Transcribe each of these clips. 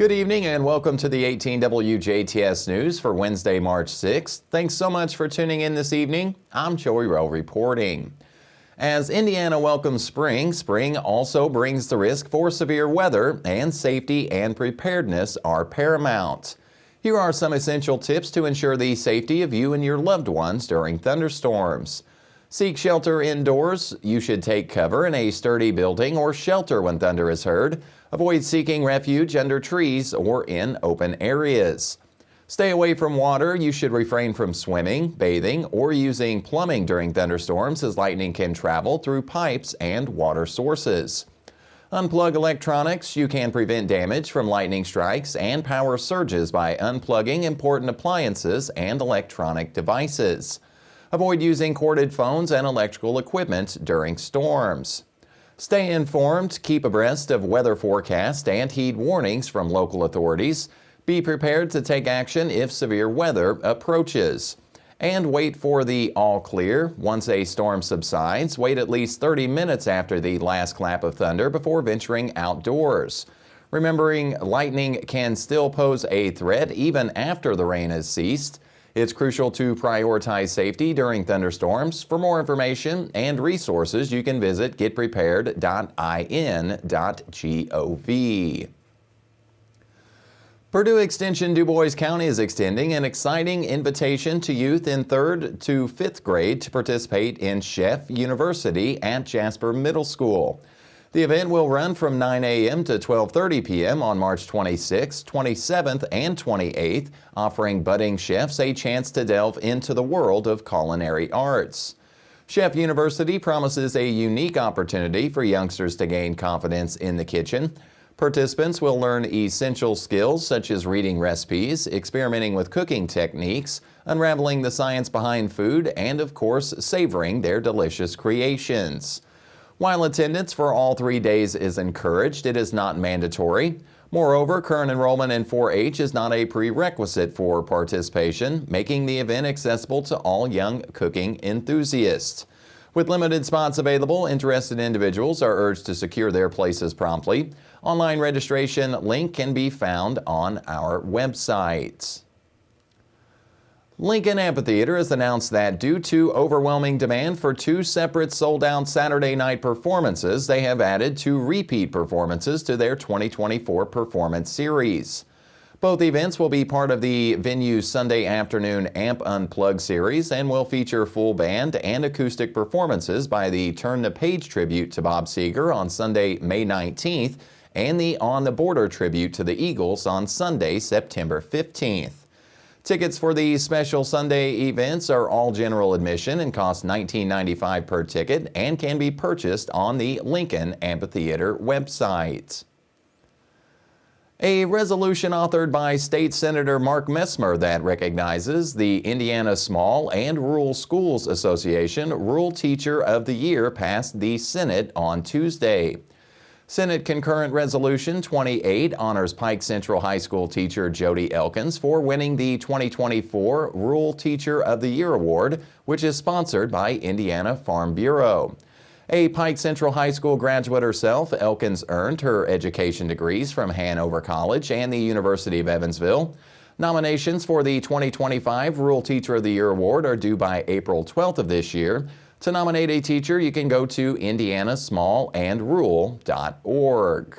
Good evening and welcome to the 18 WJTS News for Wednesday, March 6th. Thanks so much for tuning in this evening. I'm Joey Rehl reporting. As Indiana welcomes spring, spring also brings the risk for severe weather, and safety and preparedness are paramount. Here are some essential tips to ensure the safety of you and your loved ones during thunderstorms. Seek shelter indoors. You should take cover in a sturdy building or shelter when thunder is heard. Avoid seeking refuge under trees or in open areas. Stay away from water. You should refrain from swimming, bathing, or using plumbing during thunderstorms, as lightning can travel through pipes and water sources. Unplug electronics. You can prevent damage from lightning strikes and power surges by unplugging important appliances and electronic devices. Avoid using corded phones and electrical equipment during storms. Stay informed, keep abreast of weather forecasts, and heed warnings from local authorities. Be prepared to take action if severe weather approaches. And wait for the all clear. Once a storm subsides, wait at least 30 minutes after the last clap of thunder before venturing outdoors. Remembering lightning can still pose a threat even after the rain has ceased. It's crucial to prioritize safety during thunderstorms. For more information and resources, you can visit getprepared.in.gov. Purdue Extension Du Bois County is extending an exciting invitation to youth in 3rd to 5th grade to participate in Chef University at Jasper Middle School. The event will run from 9 a.m. to 12:30 p.m. on March 26th, 27th, and 28th, offering budding chefs a chance to delve into the world of culinary arts. Chef University promises a unique opportunity for youngsters to gain confidence in the kitchen. Participants will learn essential skills such as reading recipes, experimenting with cooking techniques, unraveling the science behind food, and of course, savoring their delicious creations. While attendance for all 3 days is encouraged, it is not mandatory. Moreover, current enrollment in 4-H is not a prerequisite for participation, making the event accessible to all young cooking enthusiasts. With limited spots available, interested individuals are urged to secure their places promptly. Online registration link can be found on our website. Lincoln Amphitheater has announced that due to overwhelming demand for 2 separate sold-out Saturday night performances, they have added 2 repeat performances to their 2024 performance series. Both events will be part of the venue's Sunday afternoon Amp Unplugged series and will feature full band and acoustic performances by the Turn the Page tribute to Bob Seger on Sunday, May 19th, and the On the Border tribute to the Eagles on Sunday, September 15th. Tickets for these special Sunday events are all general admission and cost $19.95 per ticket and can be purchased on the Lincoln Amphitheater website. A resolution authored by State Senator Mark Messmer that recognizes the Indiana Small and Rural Schools Association Rural Teacher of the Year passed the Senate on Tuesday. Senate Concurrent Resolution 28 honors Pike Central High School teacher Jody Elkins for winning the 2024 Rural Teacher of the Year Award, which is sponsored by Indiana Farm Bureau. A Pike Central High School graduate herself, Elkins earned her education degrees from Hanover College and the University of Evansville. Nominations for the 2025 Rural Teacher of the Year Award are due by April 12th of this year. To nominate a teacher, you can go to indianasmallandrural.org.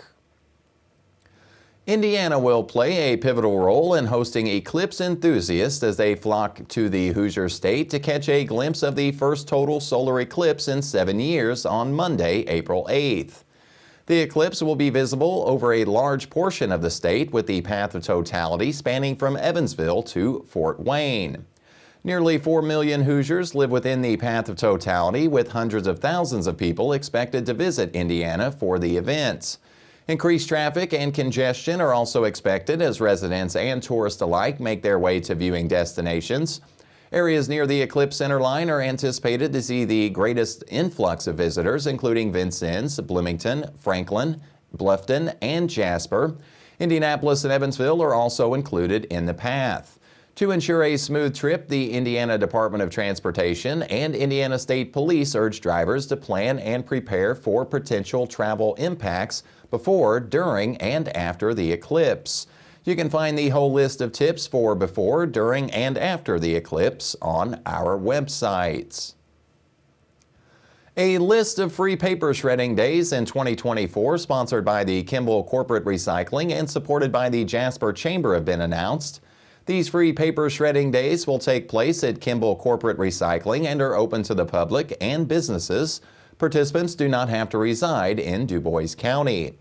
Indiana will play a pivotal role in hosting eclipse enthusiasts as they flock to the Hoosier State to catch a glimpse of the first total solar eclipse in 7 years on Monday, April 8th. The eclipse will be visible over a large portion of the state, with the path of totality spanning from Evansville to Fort Wayne. Nearly 4 million Hoosiers live within the path of totality, with hundreds of thousands of people expected to visit Indiana for the event. Increased traffic and congestion are also expected as residents and tourists alike make their way to viewing destinations. Areas near the Eclipse Center line are anticipated to see the greatest influx of visitors, including Vincennes, Bloomington, Franklin, Bluffton, and Jasper. Indianapolis and Evansville are also included in the path. To ensure a smooth trip, the Indiana Department of Transportation and Indiana State Police urge drivers to plan and prepare for potential travel impacts before, during, and after the eclipse. You can find the whole list of tips for before, during, and after the eclipse on our websites. A list of free paper shredding days in 2024, sponsored by the Kimball Corporate Recycling and supported by the Jasper Chamber, have been announced. These free paper shredding days will take place at Kimball Corporate Recycling and are open to the public and businesses. Participants do not have to reside in Du Bois County.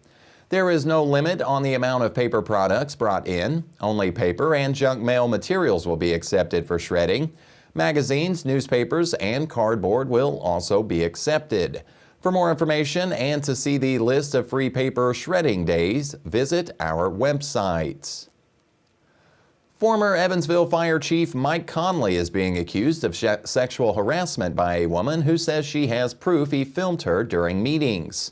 There is no limit on the amount of paper products brought in. Only paper and junk mail materials will be accepted for shredding. Magazines, newspapers, and cardboard will also be accepted. For more information and to see the list of free paper shredding days, visit our website. Former Evansville Fire Chief Mike Conley is being accused of sexual harassment by a woman who says she has proof he filmed her during meetings.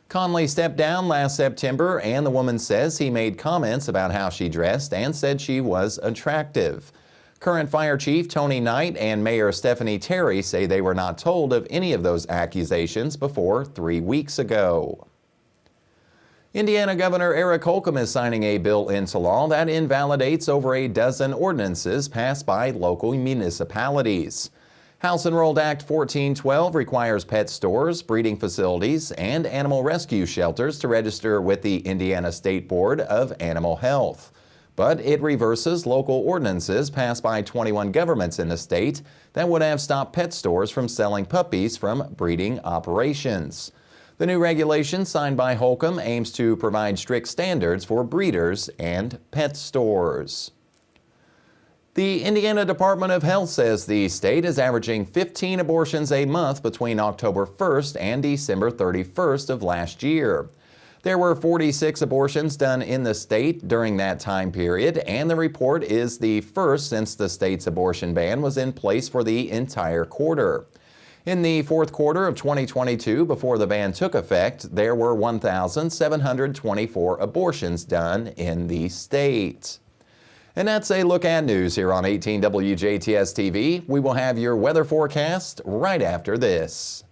Conley stepped down last September, and the woman says he made comments about how she dressed and said she was attractive. Current Fire Chief Tony Knight and Mayor Stephanie Terry say they were not told of any of those accusations before 3 weeks ago. Indiana Governor Eric Holcomb is signing a bill into law that invalidates over a dozen ordinances passed by local municipalities. House Enrolled Act 1412 requires pet stores, breeding facilities, and animal rescue shelters to register with the Indiana State Board of Animal Health. But it reverses local ordinances passed by 21 governments in the state that would have stopped pet stores from selling puppies from breeding operations. The new regulation signed by Holcomb aims to provide strict standards for breeders and pet stores. The Indiana Department of Health says the state is averaging 15 abortions a month between October 1st and December 31st of last year. There were 46 abortions done in the state during that time period, and the report is the first since the state's abortion ban was in place for the entire quarter. In the fourth quarter of 2022, before the ban took effect, there were 1,724 abortions done in the state. And that's a look at news here on 18 WJTS TV. We will have your weather forecast right after this.